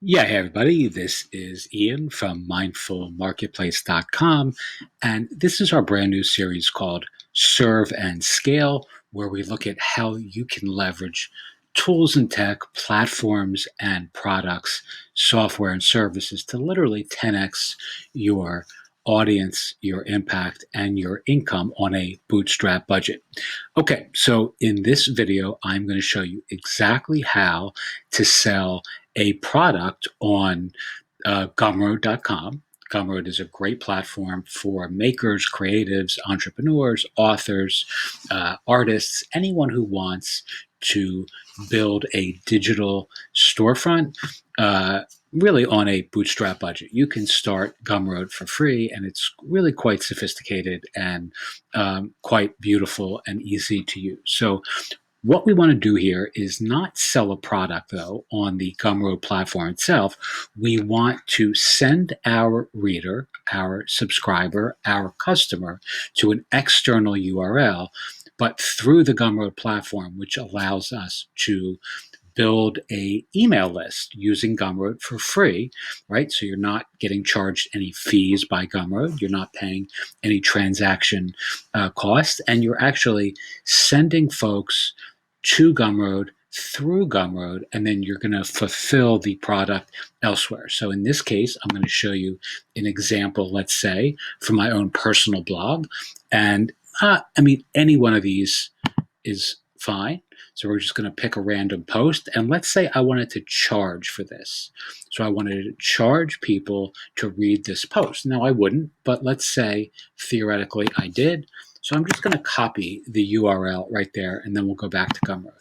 Yeah, hey everybody, this is Ian from mindfulmarketplace.com, and this is our brand new series called Serve and Scale, where we look at how you can leverage tools and tech, platforms and products, software and services to literally 10x your audience, your impact, and your income on a bootstrap budget. Okay, so in this video, I'm going to show you exactly how to sell a product on Gumroad.com. Gumroad is a great platform for makers, creatives, entrepreneurs, authors, artists, anyone who wants to build a digital storefront. Really on a bootstrap budget. You can start Gumroad for free, and it's really quite sophisticated and quite beautiful and easy to use. So what we want to do here is not sell a product, though, on the Gumroad platform itself. We want to send our reader, our subscriber, our customer to an external URL, but through the Gumroad platform, which allows us to build a email list using Gumroad for free, right? So you're not getting charged any fees by Gumroad. You're not paying any transaction costs, and you're actually sending folks to Gumroad through Gumroad, and then you're going to fulfill the product elsewhere. So in this case, I'm going to show you an example, let's say, from my own personal blog. And any one of these is fine. So we're just going to pick a random post. And let's say I wanted to charge for this. So I wanted to charge people to read this post. Now I wouldn't, but let's say theoretically I did. So I'm just going to copy the URL right there, and then we'll go back to Gumroad.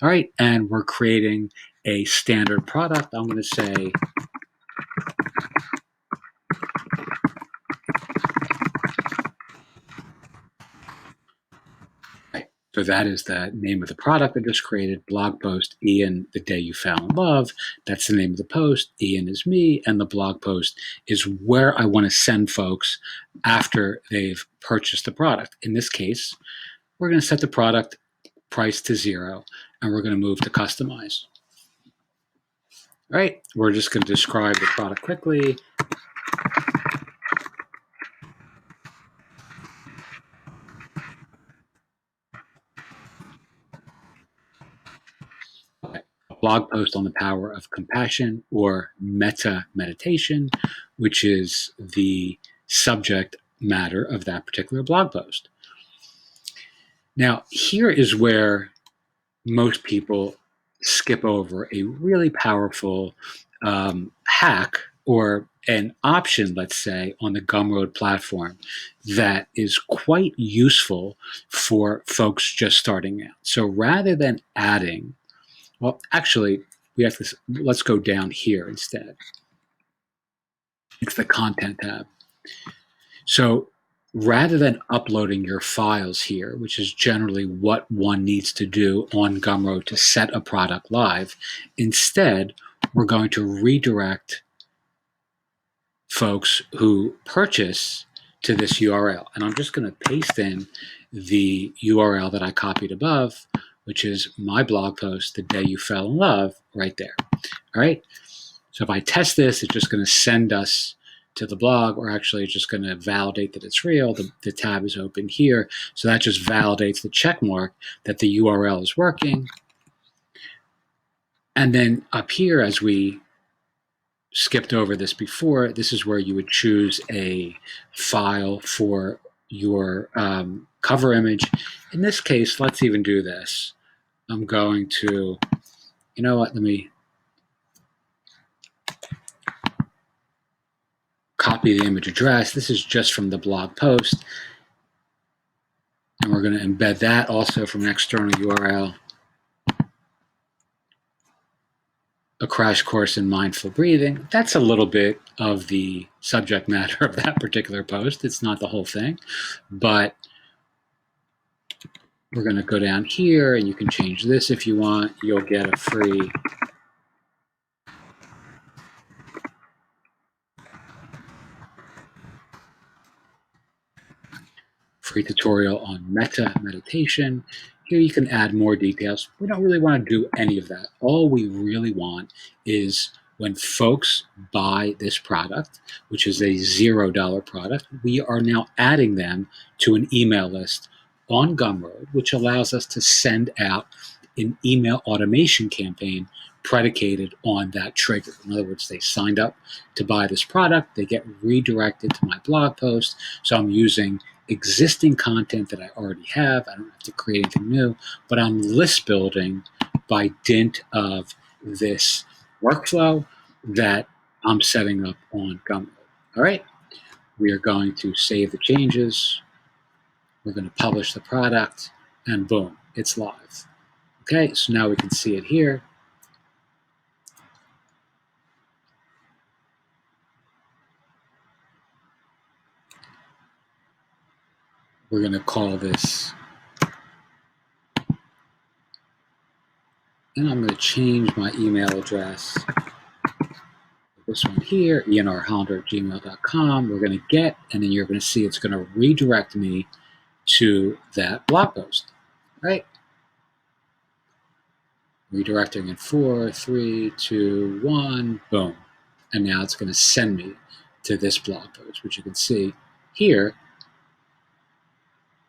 All right, and we're creating a standard product. I'm going to say so that is the name of the product I just created. Blog post, Ian, the day you fell in love. That's the name of the post. Ian is me. And the blog post is where I want to send folks after they've purchased the product. In this case, we're going to set the product price to 0, and we're going to move to customize. All right, we're just going to describe the product quickly. Okay. A blog post on the power of compassion, or meta meditation, which is the subject matter of that particular blog post. Now, here is where most people skip over a really powerful hack, or an option, let's say, on the Gumroad platform that is quite useful for folks just starting out. So rather than adding, well, actually, let's go down here instead. It's the content tab. So rather than uploading your files here, which is generally what one needs to do on Gumroad to set a product live, instead, we're going to redirect folks who purchase to this URL. And I'm just going to paste in the URL that I copied above, which is my blog post, The Day You Fell in Love, right there. All right. So if I test this, it's just going to send us to the blog, or actually it's just going to validate that it's real. The tab is open here. So that just validates the check mark that the URL is working. And then up here, as we skipped over this before, this is where you would choose a file for your cover image. In this case, let's even do this. I'm going to, you know what, let me copy the image address. This is just from the blog post. And we're going to embed that also from an external URL. A crash course in mindful breathing. That's a little bit of the subject matter of that particular post. It's not the whole thing, but we're going to go down here, and you can change this if you want. You'll get a free tutorial on meta meditation. Here you can add more details. We don't really want to do any of that. All we really want is when folks buy this product, which is a $0 product, we are now adding them to an email list on Gumroad, which allows us to send out an email automation campaign predicated on that trigger. In other words, they signed up to buy this product, they get redirected to my blog post. So I'm using existing content that I already have. I don't have to create anything new, but I'm list building by dint of this workflow that I'm setting up on Gumroad. All right, we are going to save the changes. We're going to publish the product, and boom, it's live. Okay, so now we can see it here. We're going to call this, and I'm going to change my email address. This one here, enrhollander@gmail.com. We're going to get, and then you're going to see it's going to redirect me to that blog post, right? Redirecting in 4, 3, 2, 1, boom. And now it's going to send me to this blog post, which you can see here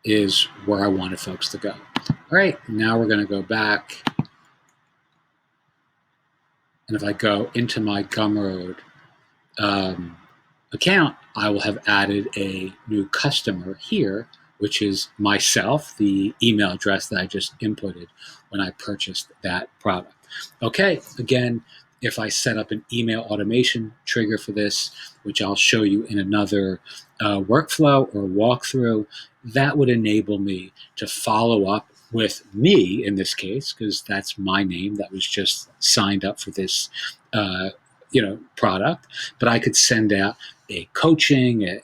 is where I wanted folks to go. All right, now we're going to go back. And if I go into my Gumroad account, I will have added a new customer here, which is myself, the email address that I just inputted when I purchased that product. Okay, again, if I set up an email automation trigger for this, which I'll show you in another workflow or walkthrough, that would enable me to follow up with me in this case, because that's my name that was just signed up for this product. But I could send out a coaching, a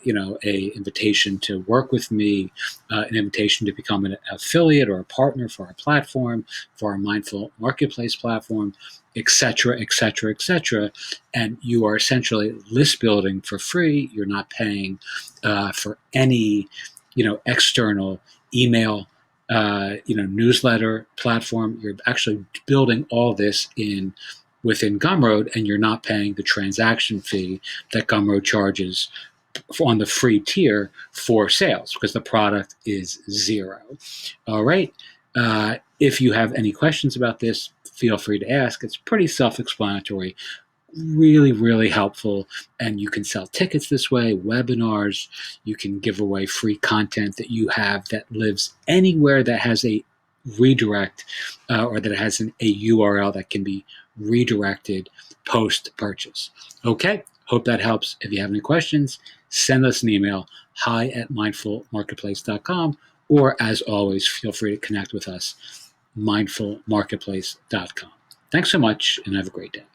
invitation to work with me, an invitation to become an affiliate or a partner for our platform, for our Mindful Marketplace platform, et cetera, et cetera, et cetera. And you are essentially list building for free. You're not paying for any, external email, newsletter platform. You're actually building all this within Gumroad, and you're not paying the transaction fee that Gumroad charges on the free tier for sales, because the product is $0. All right. If you have any questions about this, feel free to ask. It's pretty self-explanatory, really, really helpful. And you can sell tickets this way, webinars. You can give away free content that you have that lives anywhere that has a redirect or that has a URL that can be redirected post-purchase. Okay, hope that helps. If you have any questions, send us an email, hi@mindfulmarketplace.com, or as always, feel free to connect with us, mindfulmarketplace.com. Thanks so much, and have a great day.